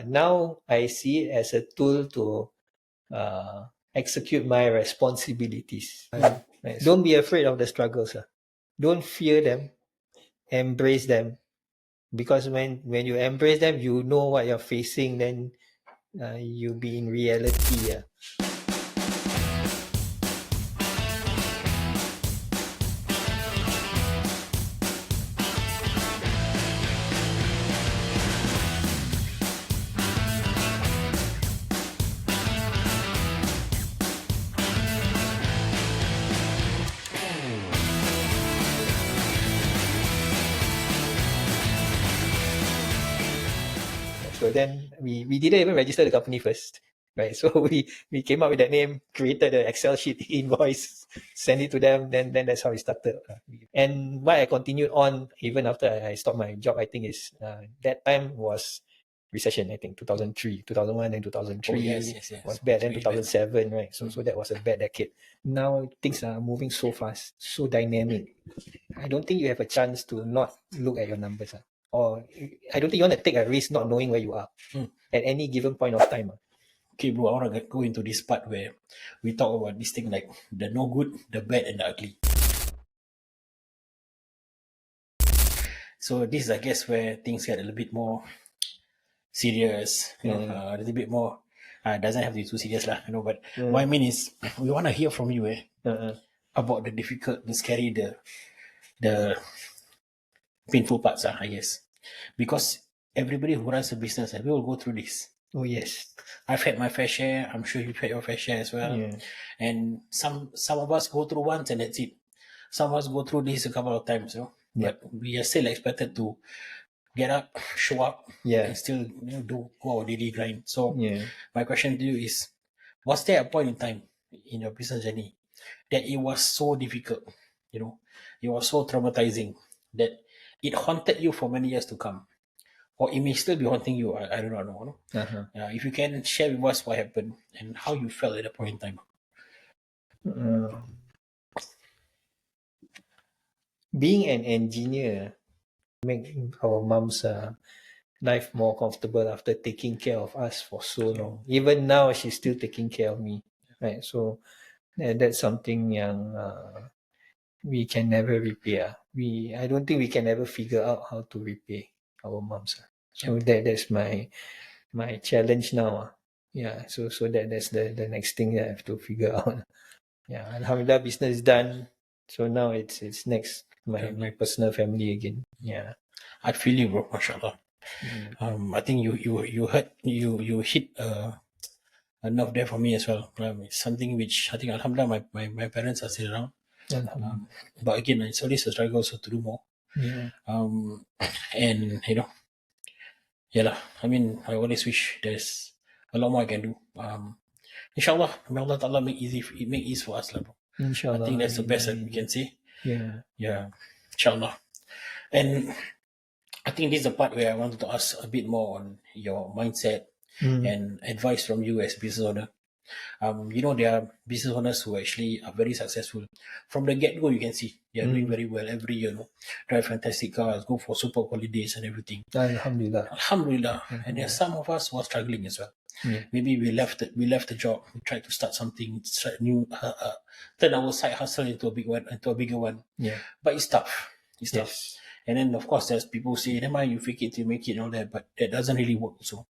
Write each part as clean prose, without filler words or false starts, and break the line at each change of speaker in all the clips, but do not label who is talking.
now I see it as a tool to execute my responsibilities. Right? Don't be afraid of the struggles. Don't fear them. Embrace them. Because when you embrace them, you know what you're facing, then you'll be in reality. So then we didn't even register the company first, right? So we came up with that name, created the Excel sheet, invoice, send it to them. Then that's how we started. And why I continued on even after I stopped my job, I think is that time was recession. I think 2003, 2001, and 2003
yes.
was bad. Then
Really
2007, right? So that was a bad decade. Now things are moving so fast, so dynamic. I don't think you have a chance to not look at your numbers. Or I don't think you want to take a risk not knowing where you are at any given point of time.
Okay, bro, I want to go into this part where we talk about this thing like the no good, the bad, and the ugly. So this is, I guess, where things get a little bit more serious, you know, a little bit more. Doesn't have to be too serious, lah, you know. But what I mean is, we want to hear from you, about the difficult, the scary, the painful parts, I guess, because everybody who runs a business, we will go through this.
Oh yes,
I've had my fair share. I'm sure you've had your fair share as well. And some of us go through once and that's it. Some of us go through this a couple of times, you know. But we are still expected to get up, show up, and still go our daily grind. So my question to you is, was there a point in time in your business journey that it was so difficult, you know, it was so traumatizing that it haunted you for many years to come? Or it may still be haunting you. I do not know. If you can share with us what happened and how you felt at that point in time.
Being an engineer make our mom's life more comfortable after taking care of us for so long. Even now, she's still taking care of me, right? So that's something yang we can never repay. I don't think we can ever figure out how to repay our moms. So that's my challenge now. So that's the next thing that I have to figure out. Alhamdulillah, business is done. So now it's next my personal family again.
I feel you, bro. MashaAllah. I think you hit a nerve there for me as well. It's something which I think Alhamdulillah my parents are still around. But again, it's always a struggle also to do more. And you know, I mean, I always wish there's a lot more I can do. Inshallah, may Allah Ta'ala make ease for us, bro.
Inshallah.
I think that's the best that we can say.
Yeah.
Inshallah. And I think this is the part where I wanted to ask a bit more on your mindset and advice from you as business owner. You know, there are business owners who actually are very successful. From the get-go, you can see they are doing very well every year, drive fantastic cars, go for super holidays and everything.
Alhamdulillah.
And there are some of us who are struggling as well. Maybe we left the job, we tried to start something, turn our side hustle into a bigger one. But it's tough. It's tough. And then of course there's people who say, never mind, you fake it till you make it and all that, but that doesn't really work. So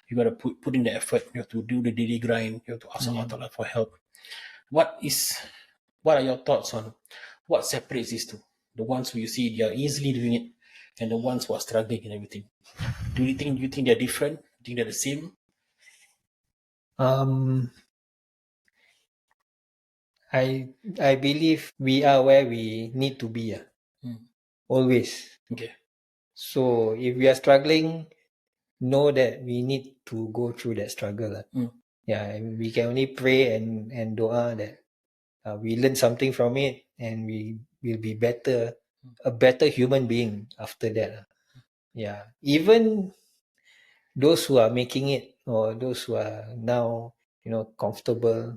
you got to put in the effort. You have to do the daily grind. You have to ask Allah Ta'ala for help. What are your thoughts on what separates these two? The ones who you see they are easily doing it, and the ones who are struggling and everything. Do you think they're different? Do you think they're the same?
I believe we are where we need to be. Always.
Okay.
So if we are struggling, know that we need to go through that struggle. And we can only pray and dua that we learn something from it and we will be a better human being after that. Even those who are making it or those who are now comfortable,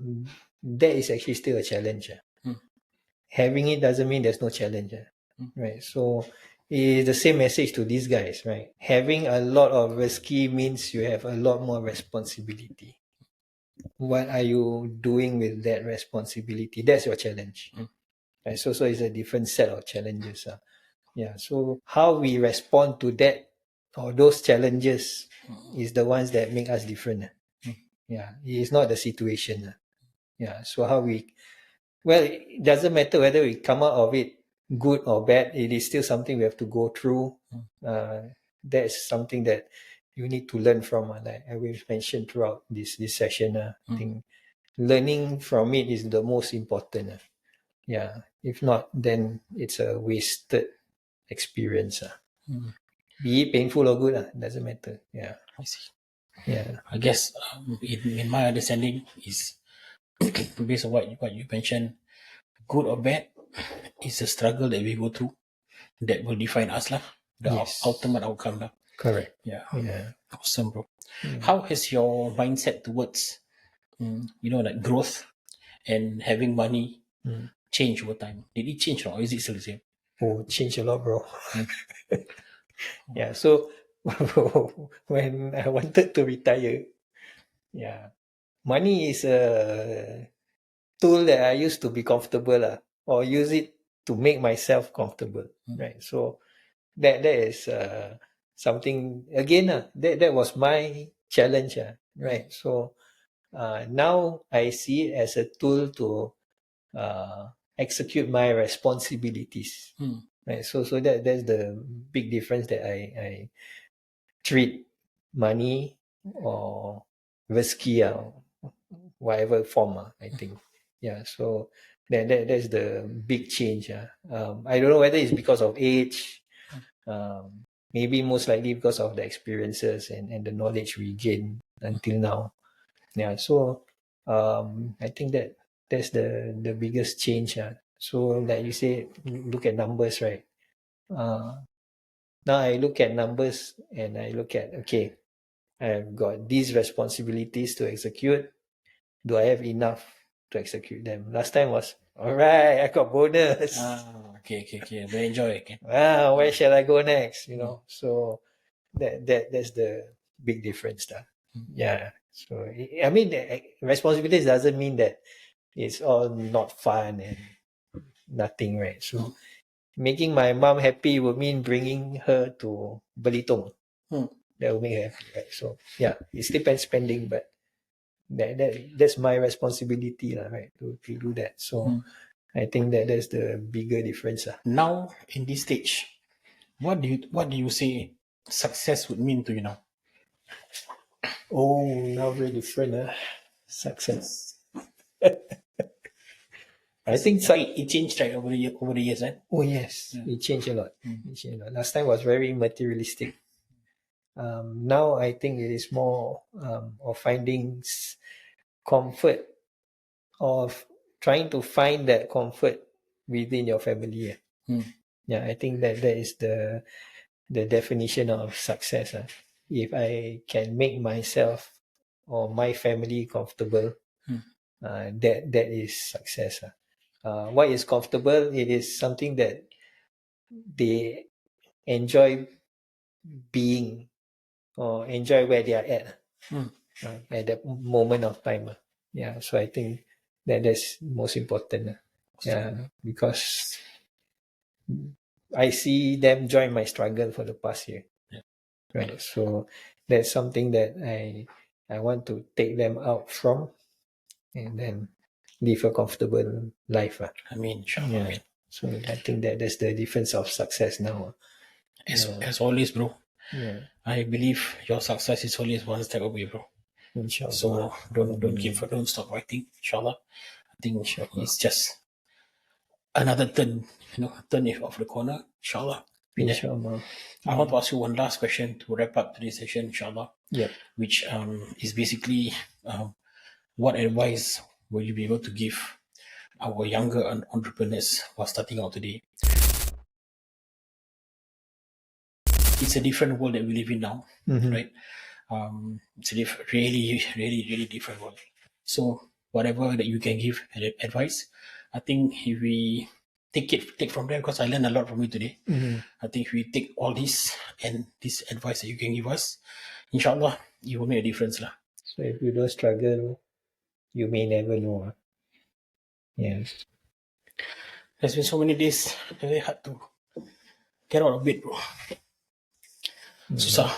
that is actually still a challenge. Having it doesn't mean there's no challenge. Right? So is the same message to these guys, right? Having a lot of risky means you have a lot more responsibility. What are you doing with that responsibility? That's your challenge. Right? So it's a different set of challenges. Yeah. So how we respond to that or those challenges is the ones that make us different. Yeah. It's not the situation. Yeah. So how we, well, it doesn't matter whether we come out of it good or bad. It is still something we have to go through. That's something that you need to learn from. Like I will mention throughout this session. I think learning from it is the most important. Yeah. If not, then it's a wasted experience. Be it painful or good, doesn't matter. Yeah.
I see.
Yeah.
I guess in my understanding is based on what you mentioned, good or bad, it's a struggle that we go through that will define us lah. The
Yes.
ultimate outcome lah.
Correct.
Yeah.
Yeah.
Awesome, bro. How has your mindset towards like growth and having money change over time? Did it change or is it still the same?
Oh, change a lot, bro. Yeah. So when I wanted to retire, yeah, money is a tool that I used to be comfortable or use it to make myself comfortable, right? So that is something again. That was my challenge, right? So now I see it as a tool to execute my responsibilities. Right. So that's the big difference that I treat money or risky whatever form, I think. Yeah. So that's the big change. I don't know whether it's because of age, maybe most likely because of the experiences and the knowledge we gain until now. Yeah. So I think that's the biggest change. So like you say, look at numbers, right? Now I look at numbers and I look at, okay, I've got these responsibilities to execute. Do I have enough to execute them? Last time was, all right, I got bonus.
Okay. Very enjoy. Okay.
Where shall I go next? So that's the big difference. Yeah. So I mean, responsibilities doesn't mean that it's all not fun and nothing, right? So making my mom happy would mean bringing her to Belitung. That will make her happy, right? So yeah, it's still spending, but that's my responsibility, right? To do that. So I think that's the bigger difference.
Now in this stage, what do you say success would mean to you now?
Oh, now very different. Success. I think
it changed right over the years, right?
Oh yes, it changed a lot. It changed a lot. Last time was very materialistic. Now I think it is more of finding comfort, of trying to find that comfort within your family. Yeah, I think that is the definition of success. If I can make myself or my family comfortable, that is success. What is comfortable? It is something that they enjoy being or enjoy where they are at that moment of time. Yeah, so I think that's most important. Yeah, because I see them join my struggle for the past year. Right. So that's something that I want to take them out from and then live a comfortable life.
I mean, sure.
Yeah. So I think that's the difference of success now.
As always, bro.
Yeah.
I believe your success is always one step away, bro.
Inshallah.
So don't stop writing, inshallah. I think it's just another turn of the corner, inshallah.
Inshallah.
I want to ask you one last question to wrap up today's session, inshallah.
Yeah.
Which is basically what advice will you be able to give our younger entrepreneurs who are starting out today? It's a different world that we live in now, right? It's a really different world. So whatever that you can give advice, I think if we take from there, because I learned a lot from you today. I think if we take all this and this advice that you can give us, inshallah, it will make a difference lah.
So if you don't struggle, you may never know. Yeah.
There's been so many days very hard to get out of bed, bro. Susah.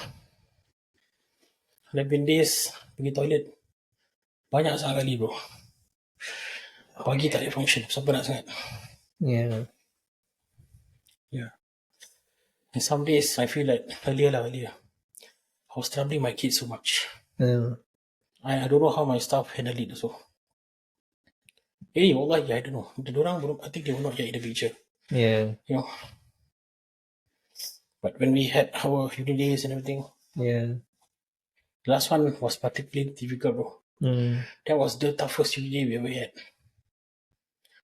There have been days pergi toilet banyak sangat kali, bro. Pagi tak ada function, so penat sangat.
Yeah.
And some days I feel like earlier, I was troubling my kids so much. I don't know how my staff handle it also. Wallahi, I don't know. I think they were not yet in the picture.
Yeah.
You know. But when we had our uni days and everything,
Yeah.
the last one was particularly difficult, bro. That was the toughest uni day we ever had.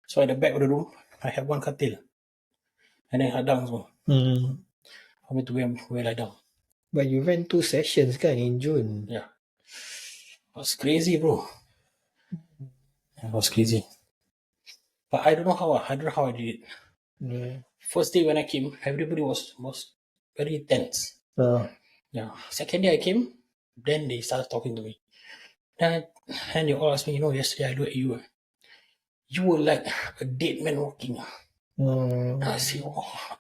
So at the back of the room, I had one katil. And then hadang semua. For me to go lie down.
But you ran 2 sessions kan in June.
Yeah. It was crazy, bro. It was crazy. But I don't know how I did it.
Yeah.
First day when I came, everybody was very tense. Yeah. Second day I came, then they started talking to me. Then they all asked me, yesterday I looked at you. You were like a dead man walking. I said,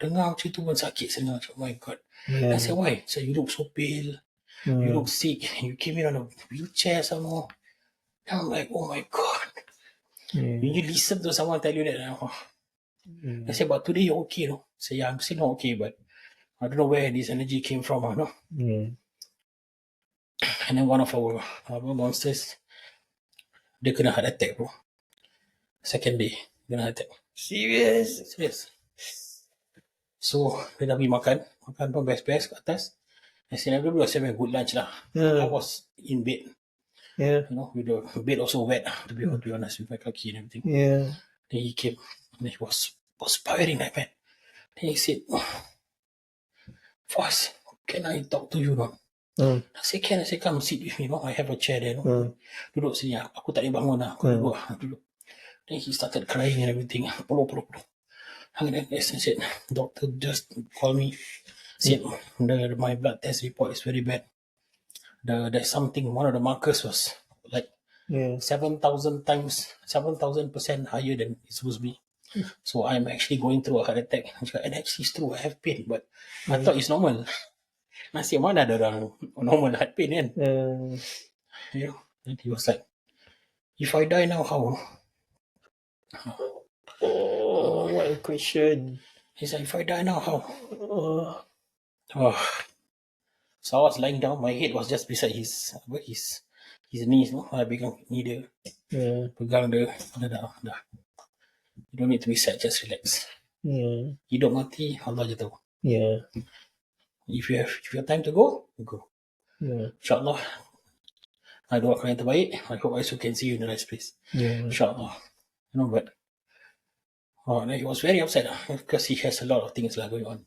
dengar macam tu pun sakit sangat. Oh my God. I said, why? So you look so pale. You look sick. You came in on a wheelchair some more. And I'm like, oh my God. When you listen to someone tell you that, I said, but today you're okay, no? I said, yeah, I'm still not okay, but I don't know where this energy came from, no? And then one of our monsters, dia kena heart attack, bro. Second day, kena heart attack.
Serious?
So, dia dah pergi makan pun best-best kat atas. I said, everybody was having a good lunch lah. I was in bed.
Yeah.
With the bed also wet, to be honest, with my kaki and everything.
Yeah.
Then he came, and he was perspiring like that. Then he said, Faz, can I talk to you, no? I said, can. I said, come sit with me, no? I have a chair there, no? Duduk sini, aku tak boleh bangun lah. Aku duduk. Then he started crying and everything. Peluk. And then I said, doctor just call me. Said, my blood test report is very bad. There's something, one of the markers was like 7,000% higher than it's supposed to be. So I'm actually going through a heart attack. And actually it's true, I have pain, but I thought it's normal. I said, mana ada orang normal heart pain kan? And he was like, if I die now, how?
What a question.
He said, if I die now, how? So I was lying down, my head was just beside his knees, no? I pegang knee dia. Pegang dia, dah. You don't need to be sad, just relax. Hidup mati, Allah je tahu. If you have time to go, go. InsyaAllah, I doakan yang terbaik. I hope I also can see you in the nice place. InsyaAllah. But he was very upset because he has a lot of things going on.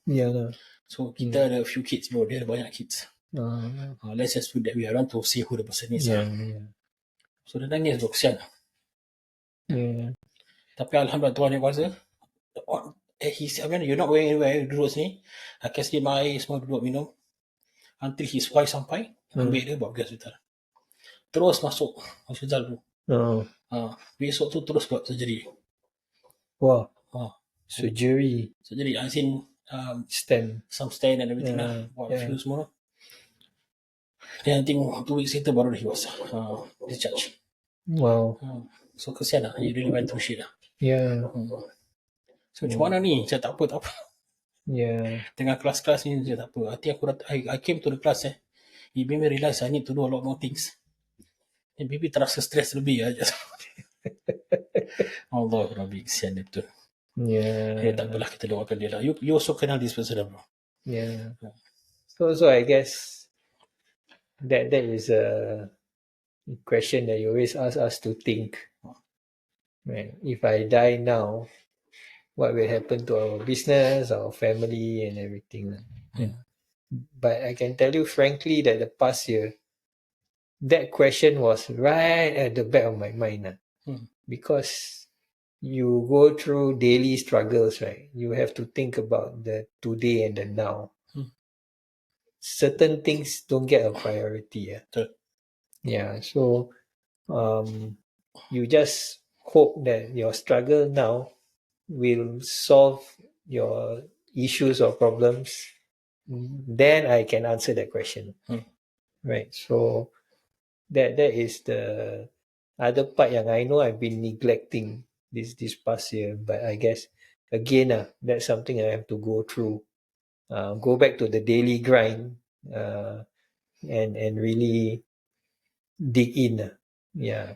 So kita ada a few kids, bro. Dia ada banyak kids. Let's just put that way. I don't want to see who the person is. So dia nangis, bro. Kesian. Tapi Alhamdulillah, Tuhan yang kuasa. You're not going anywhere. Duduk sini. I can see my eyes, semua duduk minum. Until his wife sampai. Ambil dia, bawa pergi hospital. Terus masuk hospital tu. Besok tu terus buat surgery.
Wow. Surgery.
As in some stand and everything lah. Buat few semua. Then I think 2 weeks later baru he was discharged.
Wow.
So kesian lah. He really went through shit lah. So macam mana ni? Saya tak apa. Tengah kelas-kelas ni saya tak apa. I came to the class it made me realize I need to do a lot more things. And maybe terasa stress lebih aja. Allah Rabbi, kesian dia betul. Tak apalah, kita doakan dia lah. You also kenal this person lah, bro.
So I guess that is a question that you always ask us to think. Right? If I die now, what will happen to our business, our family and everything. But I can tell you frankly that the past year, that question was right at the back of my mind. Because you go through daily struggles, right? You have to think about the today and the now. Certain things don't get a priority. Yeah. So you just hope that your struggle now will solve your issues or problems. Then I can answer that question. Right. So that is the other part yang I know I've been neglecting this past year, but I guess again that's something I have to go through. Go back to the daily grind and really dig in. Yeah.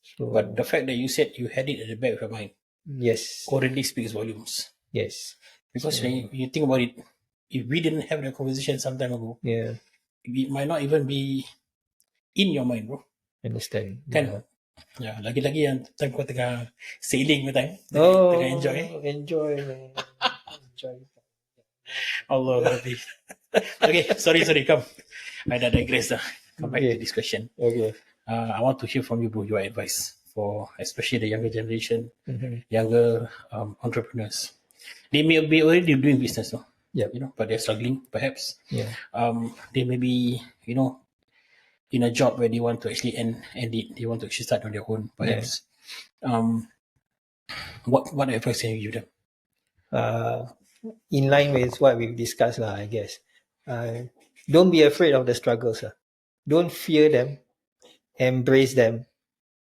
So,
But the fact that you said you had it at the back of your mind
yes,
already speaks volumes.
yes.
Because
So,
when you think about it, if we didn't have the conversation some time ago,
yeah,
it might not even be in your mind, bro.
understand.
Kan? Ya, lagi-lagi yang time kau tengah sailing punya time,
Oh,
tengah enjoy.
enjoy, man. Enjoy.
Allah Rabbi. Okay, sorry, come. I dah digress dah. Come back to this question.
Okay.
I want to hear from you, bro, your advice for especially the younger generation,
Mhm.
younger entrepreneurs. They may be already doing business, no?
Yep.
You know, but they're struggling, perhaps.
Yeah.
They may be, you know, in a job where they want to actually end it. They want to actually start on their own, perhaps. What advice can you give them?
In line with what we've discussed, I guess. Don't be afraid of the struggles. Don't fear them. Embrace them.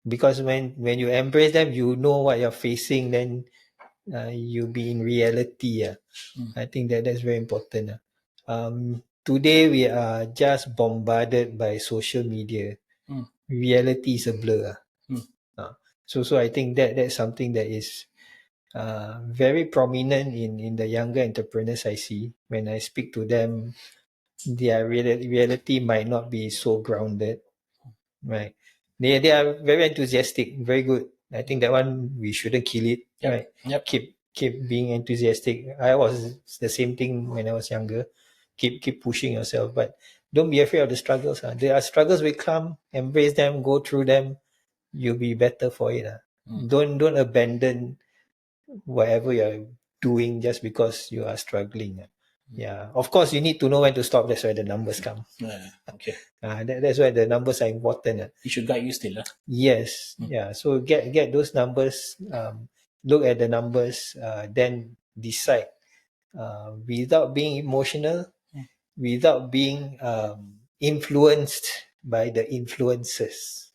Because when you embrace them, you know what you're facing, then you'll be in reality. I think that's very important. Today, we are just bombarded by social media. Reality is a blur. So I think that's something that is very prominent in the younger entrepreneurs I see. When I speak to them, their reality might not be so grounded, right? They are very enthusiastic, very good. I think that one we shouldn't kill it, right?
Yep.
Keep being enthusiastic. I was the same thing when I was younger. Keep pushing yourself, but don't be afraid of the struggles. There are struggles will come, embrace them, go through them. You'll be better for it. Don't abandon whatever you're doing just because you are struggling. Yeah, of course you need to know when to stop. That's where the numbers come.
Okay.
That's why the numbers are important.
It should guide you still.
Yes. Yeah. So get those numbers. Look at the numbers. Then decide. Without being emotional, without being influenced by the influences.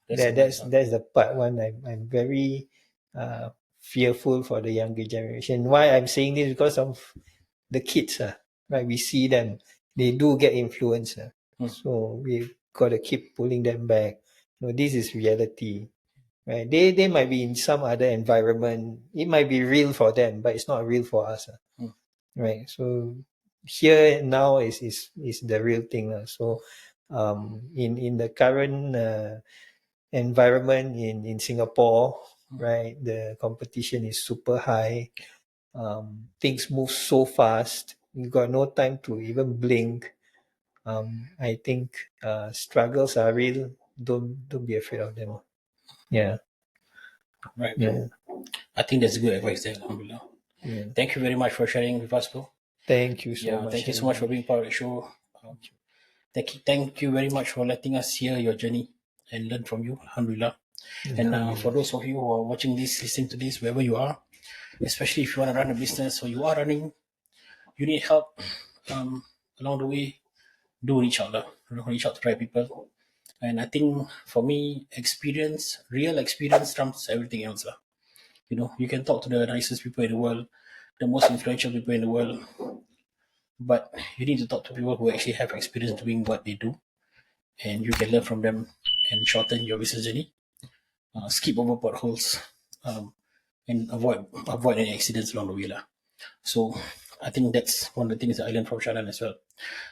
That's the part one I'm very fearful for the younger generation. Why I'm saying this because of the kids, right? We see them, they do get influenced, so we got to keep pulling them back. No, this is reality, right? They might be in some other environment. It might be real for them, but it's not real for us, right? So here now is the real thing. So in the current environment in Singapore, right? The competition is super high. Things move so fast. You got no time to even blink. I think struggles are real. Don't be afraid of them. Yeah.
Right.
Yeah.
I think that's good advice there. Alhamdulillah.
Yeah.
Thank you very much for sharing with us, bro.
Thank you so much.
Thank you so much for being part of the show. Thank you very much for letting us hear your journey and learn from you. Alhamdulillah. And for those of you who are watching this, listening to this, wherever you are, especially if you want to run a business or you are running, you need help along the way, do reach out. Reach out to the right people. And I think for me, real experience trumps everything else. You know, you can talk to the nicest people in the world, the most influential people in the world, but you need to talk to people who actually have experience doing what they do, and you can learn from them and shorten your business journey, skip over potholes, and avoid any accidents along the way. So I think that's one of the things that I learned from Shahnan as well.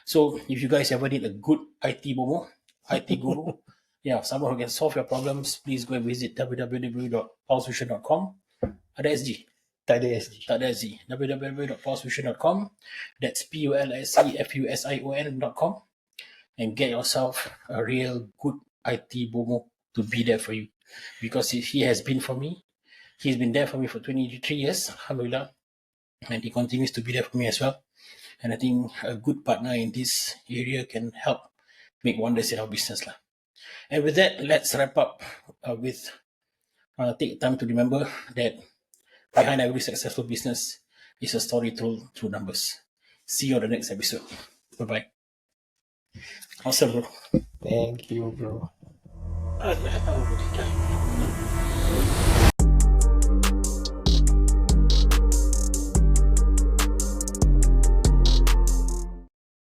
So if you guys ever need a good IT bomo, IT guru, someone who can solve your problems, please go and visit www.pulsefusion.com. Ada SG?
Tak ada SG.
Tak ada SG. www.pulsefusion.com. That's PULSEFUSION.com, and get yourself a real good IT bomo to be there for you, because he has been for me, He's been there for me for 23 years, alhamdulillah, and he continues to be there for me as well. And I think a good partner in this area can help make wonders in our business. And with that, let's wrap up with take time to remember that behind every successful business is a story told through numbers. See you on the next episode. Bye-bye. Awesome, bro.
Thank you, bro.